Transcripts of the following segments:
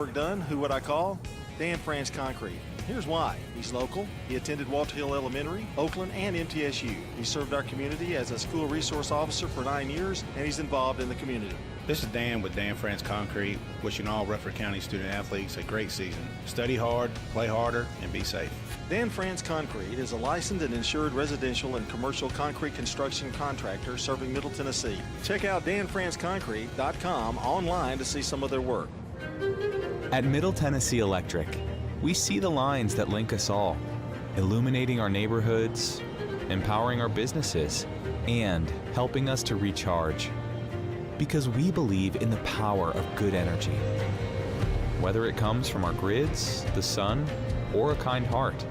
Work done, who would I call? Dan France Concrete. Here's why. He's local. He attended Walter Hill Elementary, Oakland, and MTSU. He served our community as a school resource officer for 9 years, and he's involved in the community. This is Dan with Dan France Concrete, wishing all Rutherford County student athletes a great season. Study hard, play harder, and be safe. Dan France Concrete is a licensed and insured residential and commercial concrete construction contractor serving Middle Tennessee. Check out danfranceconcrete.com online to see some of their work. At Middle Tennessee Electric, we see the lines that link us all, illuminating our neighborhoods, empowering our businesses, and helping us to recharge. Because we believe in the power of good energy. Whether it comes from our grids, the sun, or a kind heart.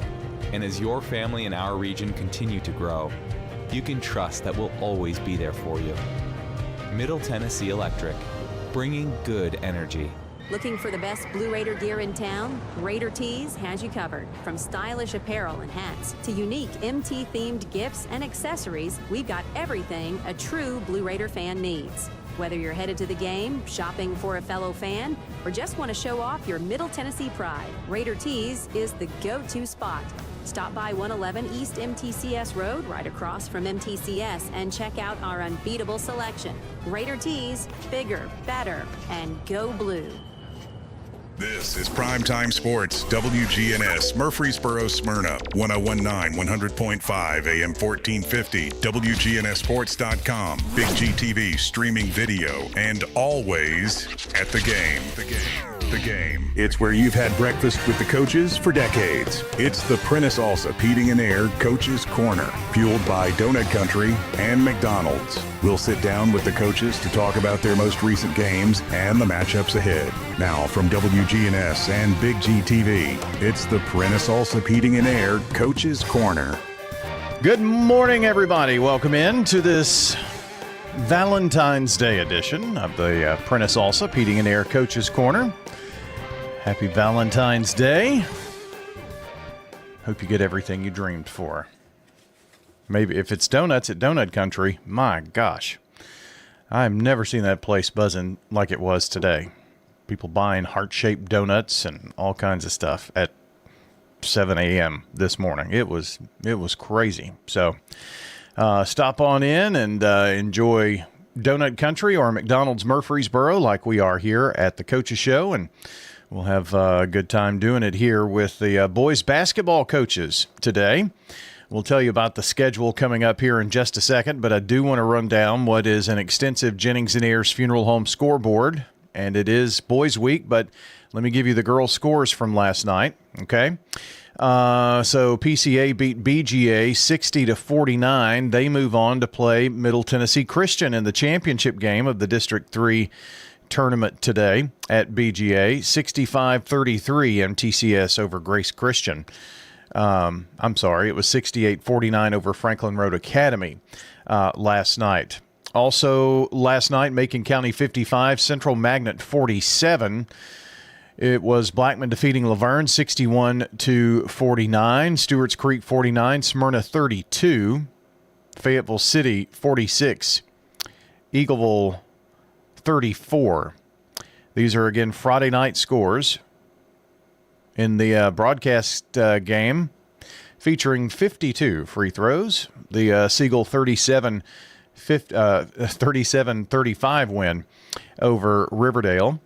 And as your family and our region continue to grow, you can trust that we'll always be there for you. Middle Tennessee Electric, bringing good energy. Looking for the best Blue Raider gear in town? Raider Tees has you covered. From stylish apparel and hats to unique MT-themed gifts and accessories, we've got everything a true Blue Raider fan needs. Whether you're headed to the game, shopping for a fellow fan, or just want to show off your Middle Tennessee pride, Raider Tees is the go-to spot. Stop by 111 East MTCS Road, right across from MTCS, and check out our unbeatable selection. Raider Tees, bigger, better, and go blue. This is Primetime Sports, WGNS, Murfreesboro, Smyrna, 1019, 100.5, AM 1450, WGNSsports.com, Big GTV streaming video, and always at the game. The game. It's where you've had breakfast with the coaches for decades. It's the Prentice Alsop Heating and Air Coaches Corner, fueled by Donut Country and McDonald's. We'll sit down with the coaches to talk about their most recent games and the matchups ahead. Now from WGNS and Big GTV, it's the Prentice Alsop Heating and Air Coaches Corner. Good morning, everybody. Welcome in to this Valentine's Day edition of the Prentice Alsop Heating and Air Coaches Corner. Happy Valentine's Day. Hope you get everything you dreamed for. Maybe if it's donuts at Donut Country, my gosh. I've never seen that place buzzing like it was today. People buying heart-shaped donuts and all kinds of stuff at 7 a.m. this morning. It was crazy. So stop on in and enjoy Donut Country or McDonald's Murfreesboro like we are here at the Coaches Show, and we'll have a good time doing it here with the boys basketball coaches today. We'll tell you about the schedule coming up here in just a second, but I do want to run down what is an extensive Jennings & Ayers Funeral Home scoreboard, and it is Boys Week, but let me give you the girls' scores from last night, okay? So PCA beat BGA 60-49. They move on to play Middle Tennessee Christian in the championship game of the District 3 tournament today at BGA. 65-33 MTCS over Grace Christian. I'm sorry, it was 68-49 over Franklin Road Academy last night. Also last night, Macon County 55, Central Magnet 47. It was Blackman defeating Laverne 61-49, Stewart's Creek 49, Smyrna 32, Fayetteville City 46, Eagleville 34. These are again Friday night scores. In the broadcast game, featuring 52 free throws, the Siegel 37-35 win over Riverdale.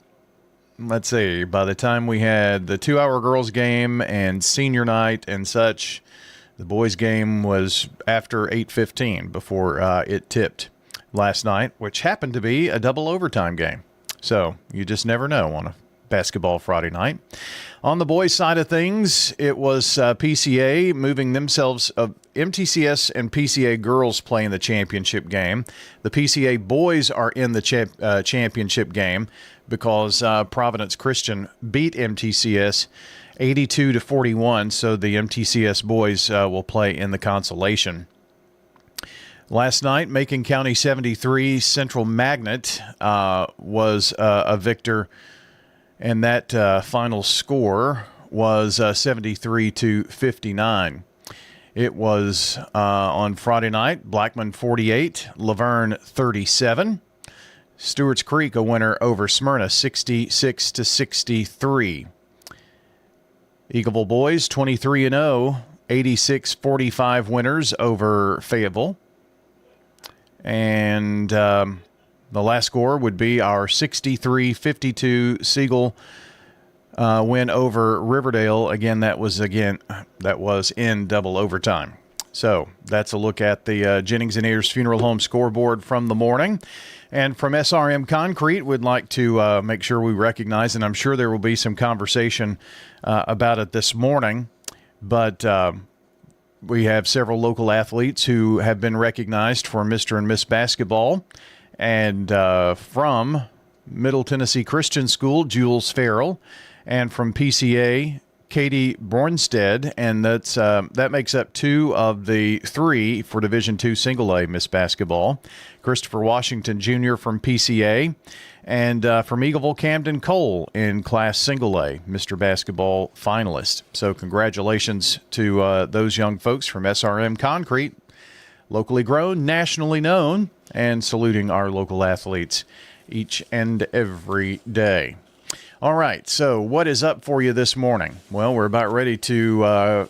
Let's see, by the time we had the 2-hour girls game and senior night and such, the boys game was after 8:15 before it tipped last night, which happened to be a double overtime game. So you just never know on a basketball Friday night. On the boys' side of things, it was PCA moving themselves. MTCS and PCA girls playing the championship game. The PCA boys are in the championship game because Providence Christian beat MTCS 82-41. So the MTCS boys will play in the consolation. Last night, Macon County 73, Central Magnet was a victor. And that final score was 73-59. It was on Friday night, Blackman 48, Laverne 37. Stewart's Creek, a winner over Smyrna, 66-63. Eagleville boys, 23-0, 86-45 winners over Fayetteville. And the last score would be our 63-52 Siegel win over Riverdale. Again, that was in double overtime. So that's a look at the Jennings and Ayers Funeral Home scoreboard from the morning. And from SRM Concrete, we'd like to make sure we recognize, and I'm sure there will be some conversation about it this morning, but we have several local athletes who have been recognized for Mr. and Miss Basketball. And from Middle Tennessee Christian School, Jules Farrell, and from PCA, Katie Bornstead, and that makes up 2 of the 3 for Division II Single A Miss Basketball. Christopher Washington Jr. from PCA, and from Eagleville, Camden Cole in Class Single A, Mr. Basketball finalist. So congratulations to those young folks from SRM Concrete, locally grown, nationally known, and saluting our local athletes each and every day. All right, so what is up for you this morning? Well, we're about ready to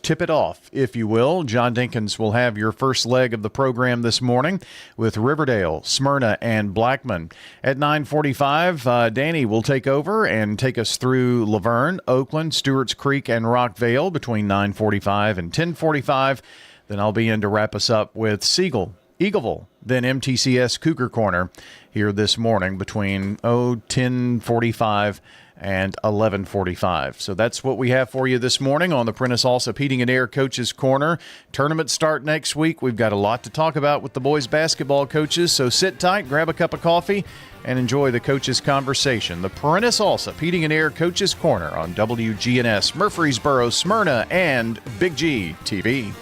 tip it off, if you will. John Dinkins will have your first leg of the program this morning with Riverdale, Smyrna, and Blackman. At 9:45, Danny will take over and take us through Laverne, Oakland, Stewart's Creek, and Rockvale between 9:45 and 10:45. Then I'll be in to wrap us up with Siegel, Eagleville, then MTCS Cougar Corner here this morning between 10:45 and 11:45. So that's what we have for you this morning on the Prentice Allsup Heating and Air Coaches Corner. Tournament start next week. We've got a lot to talk about with the boys basketball coaches, so sit tight, grab a cup of coffee, and enjoy the coaches' conversation. The Prentice Allsup Heating and Air Coaches Corner on WGNS, Murfreesboro, Smyrna, and Big G TV.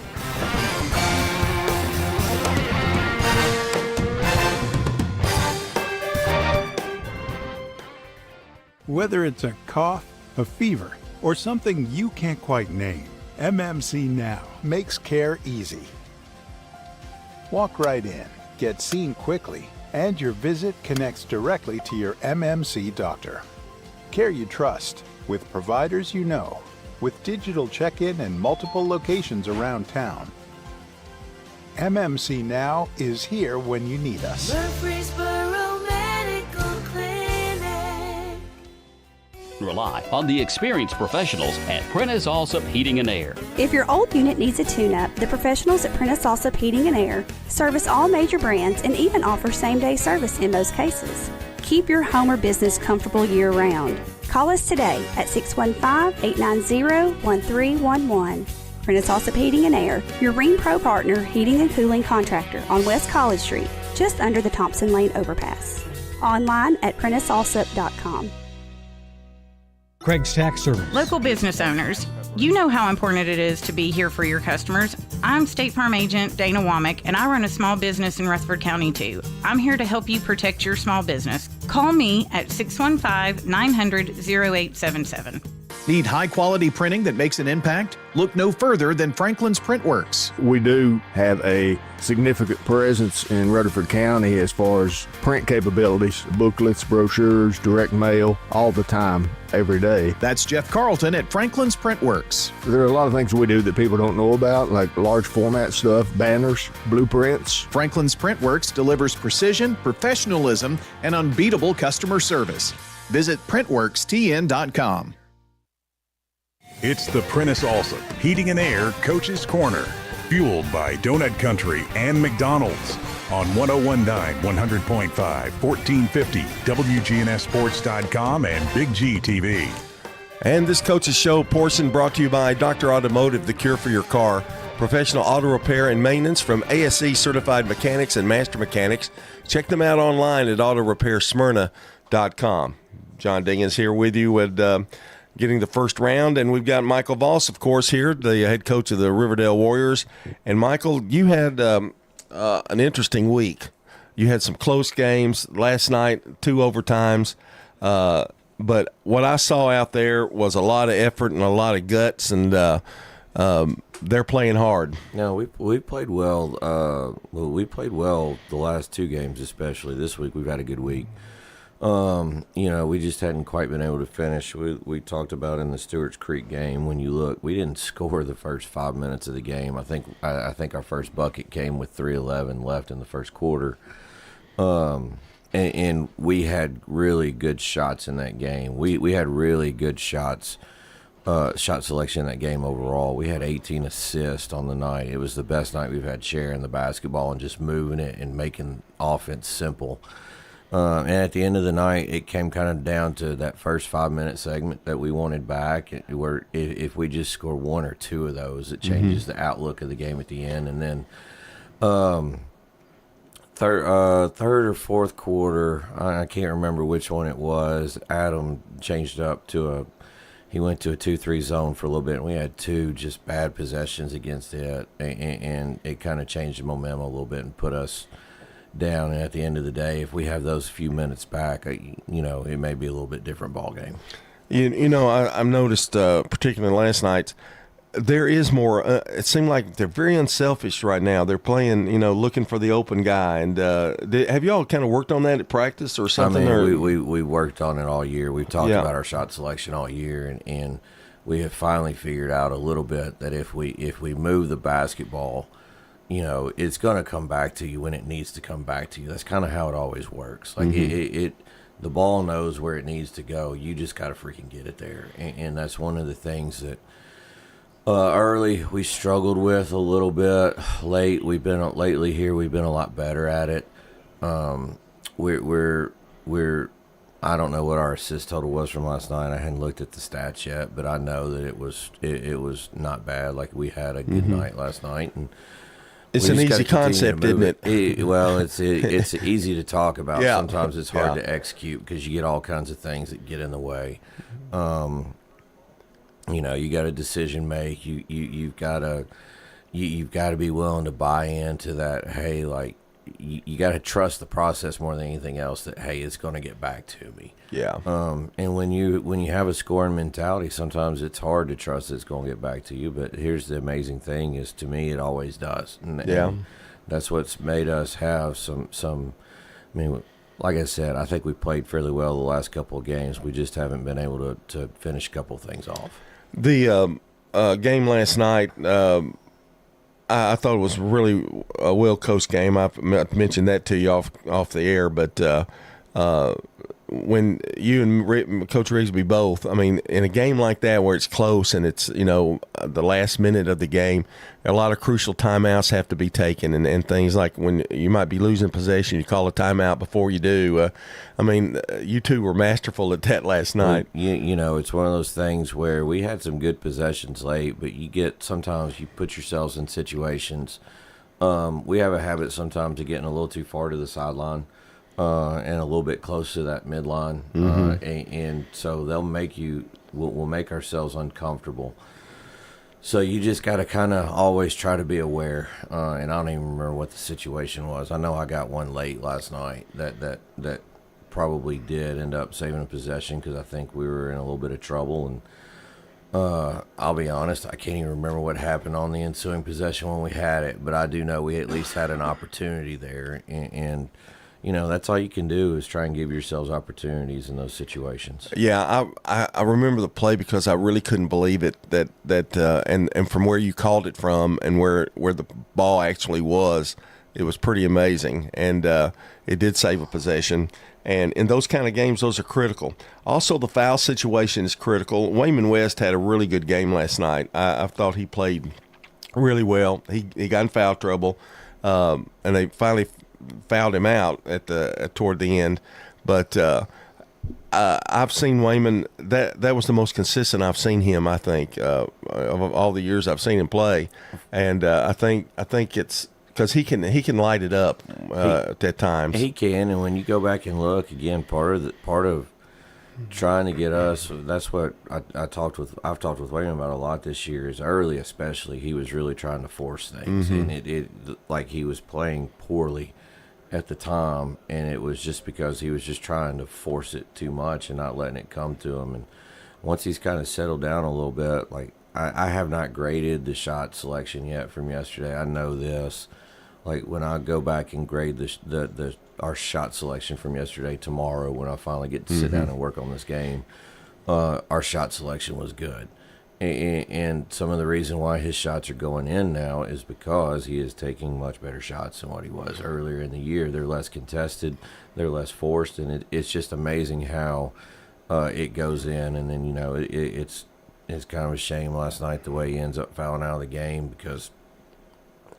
Whether it's a cough, a fever, or something you can't quite name, MMC Now makes care easy. Walk right in, get seen quickly, and your visit connects directly to your MMC doctor. Care you trust, with providers you know, with digital check-in and multiple locations around town. MMC Now is here when you need us. Murfreesboro Medical Clinic. Rely on the experienced professionals at Prentice Allsup Heating and Air. If your old unit needs a tune-up, the professionals at Prentice Allsup Heating and Air service all major brands and even offer same-day service in most cases. Keep your home or business comfortable year-round. Call us today at 615-890-1311. Prentice Allsup Heating and Air, your Rheem Pro partner heating and cooling contractor on West College Street, just under the Thompson Lane overpass. Online at PrenticeAllsup.com. Craig's Tax Service. Local business owners, you know how important it is to be here for your customers. I'm State Farm Agent Dana Womack, and I run a small business in Rutherford County, too. I'm here to help you protect your small business. Call me at 615-900-0877. Need high-quality printing that makes an impact? Look no further than Franklin's Printworks. We do have a significant presence in Rutherford County as far as print capabilities, booklets, brochures, direct mail, all the time, every day. That's Jeff Carlton at Franklin's Printworks. There are a lot of things we do that people don't know about, like large format stuff, banners, blueprints. Franklin's Printworks delivers precision, professionalism, and unbeatable customer service. Visit printworkstn.com. It's the Prentice Allsup Heating and Air Coaches Corner, fueled by Donut Country and McDonald's on 101.9, 100.5, 1450, wgnssports.com and Big G TV. And this Coach's Show portion brought to you by Dr. Automotive, the cure for your car. Professional auto repair and maintenance from ASE certified mechanics and master mechanics. Check them out online at autorepairsmyrna.com. John Dinkins here with you with getting the first round, and we've got Michael Voss, of course, here, the head coach of the Riverdale Warriors. And Michael, you had an interesting week. You had some close games last night, 2 overtimes, but what I saw out there was a lot of effort and a lot of guts, and they're playing hard. No, we played well. We played well the last two games, especially this week. We've had a good week. We just hadn't quite been able to finish. We talked about in the Stewart's Creek game. When you look, we didn't score the first 5 minutes of the game. I think our first bucket came with 3:11 left in the first quarter. And we had really good shots in that game. We had really good shots. Shot selection in that game overall. We had 18 assists on the night. It was the best night we've had sharing the basketball and just moving it and making offense simple. And at the end of the night, it came kind of down to that first 5 minute segment that we wanted back. Where if we just score one or two of those, it changes the outlook of the game at the end. And then third or fourth quarter, I can't remember which one it was. Adam changed up to he went to a 2-3 zone for a little bit, and we had two just bad possessions against it, and it kind of changed the momentum a little bit and put us down. And at the end of the day, if we have those few minutes back, it may be a little bit different ball game. I've noticed, particularly last night, there is more. It seemed like they're very unselfish right now. They're playing, looking for the open guy. And have you all kind of worked on that at practice or something? I mean, we worked on it all year. We've talked about our shot selection all year, and we have finally figured out a little bit that if we move the basketball, it's going to come back to you when it needs to come back to you. That's kind of how it always works. Like the ball knows where it needs to go. You just got to freaking get it there, and that's one of the things that. Early we struggled with a little bit. Lately we've been a lot better at it. We're I don't know what our assist total was from last night. I hadn't looked at the stats yet, but I know that it was not bad. Like we had a good night last night, and it's an easy concept, isn't it? Well, it's easy to talk about. Yeah. Sometimes it's hard to execute because you get all kinds of things that get in the way. You got to decision make. You've got to be willing to buy into that. Hey, like you got to trust the process more than anything else. That hey, it's going to get back to me. Yeah. And when you have a scoring mentality, sometimes it's hard to trust that it's going to get back to you. But here's the amazing thing: is to me, it always does. And that's what's made us have some. I mean. Like I said, I think we played fairly well the last couple of games. We just haven't been able to finish a couple of things off. The game last night, I thought it was really a well-coached game. I mentioned that to you off the air, but when you and Coach Rigsby both, I mean, in a game like that where it's close and it's, the last minute of the game, a lot of crucial timeouts have to be taken and things like when you might be losing possession, you call a timeout before you do. You two were masterful at that last night. Well, it's one of those things where we had some good possessions late, but sometimes you put yourselves in situations. We have a habit sometimes of getting a little too far to the sideline. And a little bit close to that midline, and so we'll make ourselves uncomfortable. So you just got to kind of always try to be aware. And I don't even remember what the situation was. I know I got one late last night that probably did end up saving a possession because I think we were in a little bit of trouble. And I'll be honest, I can't even remember what happened on the ensuing possession when we had it, but I do know we at least had an opportunity there, and that's all you can do is try and give yourselves opportunities in those situations. Yeah, I remember the play because I really couldn't believe it and from where you called it from and where the ball actually was, it was pretty amazing, and it did save a possession. And in those kind of games, those are critical. Also, the foul situation is critical. Wayman West had a really good game last night. I thought he played really well. He got in foul trouble, and they finally fouled him out toward the end, but I've seen Wayman. That was the most consistent I've seen him. I think of all the years I've seen him play, and I think it's because he can light it up at times. He can, and when you go back and look again, part of trying to get us. That's what I've talked with Wayman about a lot this year. Is early, especially, he was really trying to force things, and it like he was playing poorly at the time, and it was just because he was just trying to force it too much and not letting it come to him. And once he's kind of settled down a little bit, like I have not graded the shot selection yet from yesterday. I know this. Like when I go back and grade our shot selection from yesterday tomorrow, when I finally get to sit down and work on this game, our shot selection was good. And some of the reason why his shots are going in now is because he is taking much better shots than what he was earlier in the year. They're less contested, they're less forced, and it's just amazing how it goes in. And then, you know, it's kind of a shame last night the way he ends up fouling out of the game because,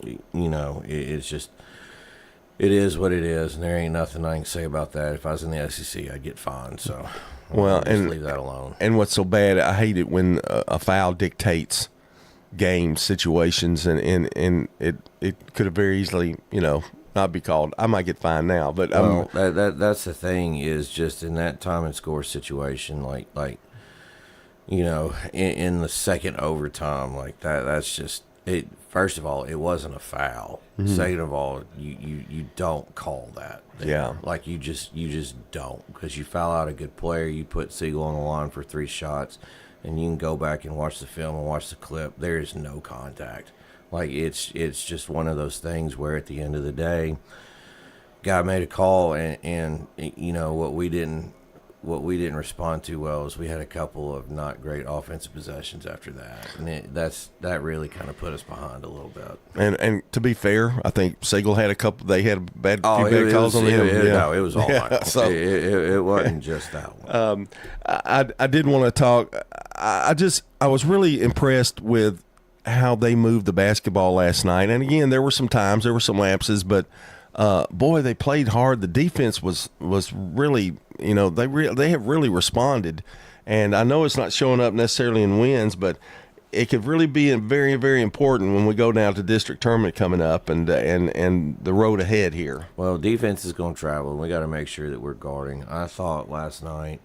you know, it's just, it is what it is, and there ain't nothing I can say about that. If I was in the SEC, I'd get fined, so well, just leave that alone. And what's so bad, I hate it when a foul dictates game situations, and it could have very easily, you know, not be called. I might get fined now, but well, that's the thing is just in that time and score situation, like you know, in the second overtime, like that's just it. First of all, it wasn't a foul. Mm-hmm. Second of all, you don't call that. There. Yeah, like you just don't, because you foul out a good player. You put Siegel on the line for 3 shots, and you can go back and watch the film and watch the clip. There is no contact. Like it's just one of those things where at the end of the day, guy made a call, and you know what we didn't respond to well is we had a couple of not great offensive possessions after that, and that really kind of put us behind a little bit. And to be fair, I think Siegel had a couple. They had few bad calls on him. No, it was all Michael. So it wasn't just that one. I did want to talk. I was really impressed with how they moved the basketball last night. And again, there were some some lapses, but boy, they played hard. The defense was really, you know, they have really responded. And I know it's not showing up necessarily in wins, but it could really be very, very important when we go down to district tournament coming up and the road ahead here. Well, defense is going to travel, and we got to make sure that we're guarding. I thought last night,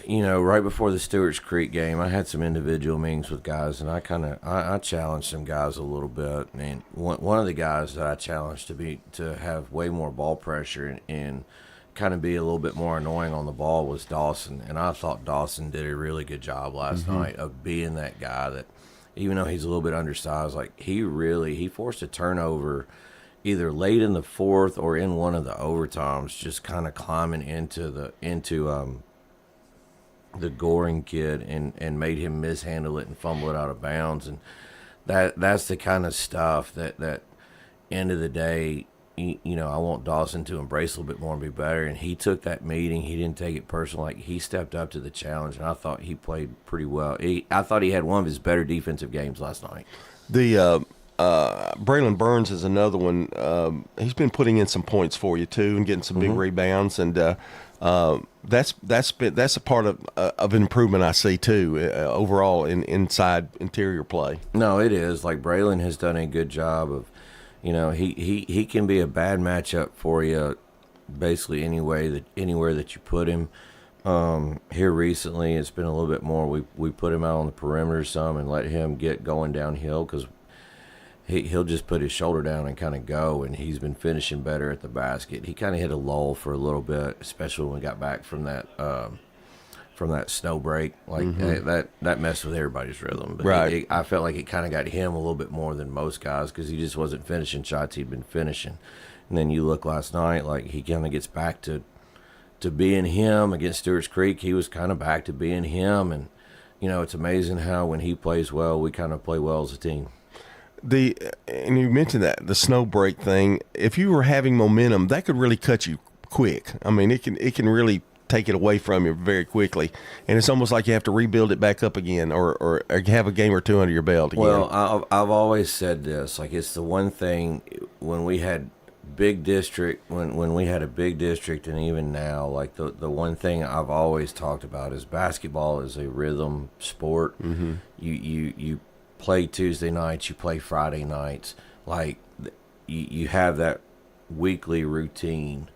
you know, right before the Stewart's Creek game, I had some individual meetings with guys, and I challenged some guys a little bit. And one of the guys that I challenged to have way more ball pressure and kind of be a little bit more annoying on the ball was Dawson. And I thought Dawson did a really good job last night of being that guy that, even though he's a little bit undersized, like he forced a turnover either late in the fourth or in one of the overtimes, just kind of climbing into the Goring kid and made him mishandle it and fumble it out of bounds. And that's the kind of stuff that end of the day, you know, I want Dawson to embrace a little bit more and be better. And he took that meeting. He didn't take it personal. Like, he stepped up to the challenge, and I thought he played pretty well. I thought he had one of his better defensive games last night. The Braylon Burns is another one. He's been putting in some points for you too, and getting some big rebounds, and that's a part of improvement I see too, overall in inside interior play. No, it is. Like, Braylon has done a good job of, you know, he can be a bad matchup for you basically anywhere that you put him. Here recently, it's been a little bit more. We put him out on the perimeter some and let him get going downhill, because he'll just put his shoulder down and kind of go, and he's been finishing better at the basket. He kind of hit a lull for a little bit, especially when we got back from that snow break. Like that messed with everybody's rhythm. But right. I felt like it kind of got him a little bit more than most guys, because he just wasn't finishing shots he'd been finishing. And then you look last night, like, he kind of gets back to being him. Against Stewart's Creek, he was kind of back to being him. And, you know, it's amazing how when he plays well, we kind of play well as a team. And you mentioned that the snow break thing. If you were having momentum, that could really cut you quick. I mean, it can really take it away from you very quickly, and it's almost like you have to rebuild it back up again, or have a game or two under your belt again. Well, I've always said this. Like, it's the one thing when we had big district, when we had a big district, and even now, like, the one thing I've always talked about is basketball is a rhythm sport. You play Tuesday nights, you play Friday nights. Like, you have that weekly routine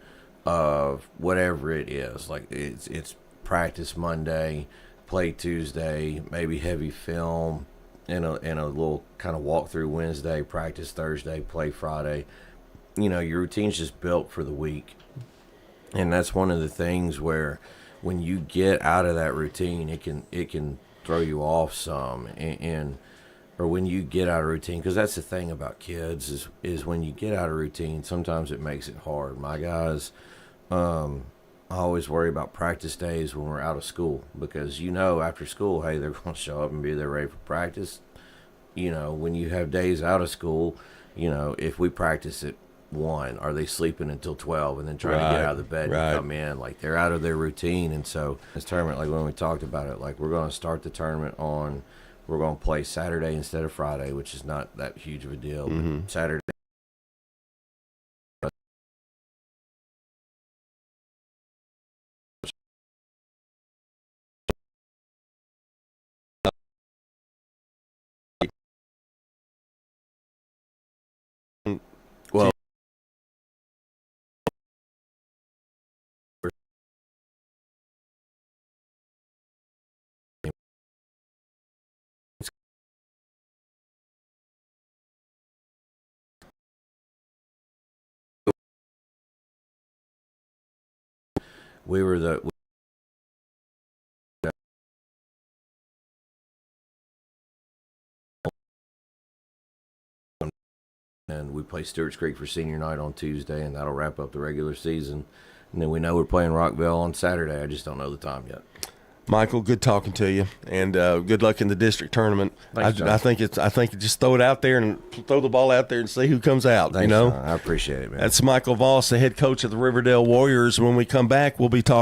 of whatever it is. Like, it's practice Monday, play Tuesday, maybe heavy film, and a little kind of walk through Wednesday, practice Thursday, play Friday. You know, your routine's just built for the week. And that's one of the things where when you get out of that routine, it can throw you off some, or when you get out of routine, because that's the thing about kids is when you get out of routine, sometimes it makes it hard. My guys, I always worry about practice days when we're out of school, because after school, hey, they're going to show up and be there ready for practice. When you have days out of school, if we practice at 1, are they sleeping until 12 and then trying to get out of the bed and come in? Like, they're out of their routine. And so this tournament, like when we talked about it, like we're going to start the tournament we're going to play Saturday instead of Friday, which is not that huge of a deal. Mm-hmm. But Saturday. Well, we were and we play Stewart's Creek for senior night on Tuesday, and that'll wrap up the regular season. And then we know we're playing Rockville on Saturday. I just don't know the time yet. Michael, good talking to you, and good luck in the district tournament. Thanks, I think just throw it out there and throw the ball out there and see who comes out. Thanks, John. I appreciate it, man. That's Michael Voss, the head coach of the Riverdale Warriors. When we come back, we'll be talking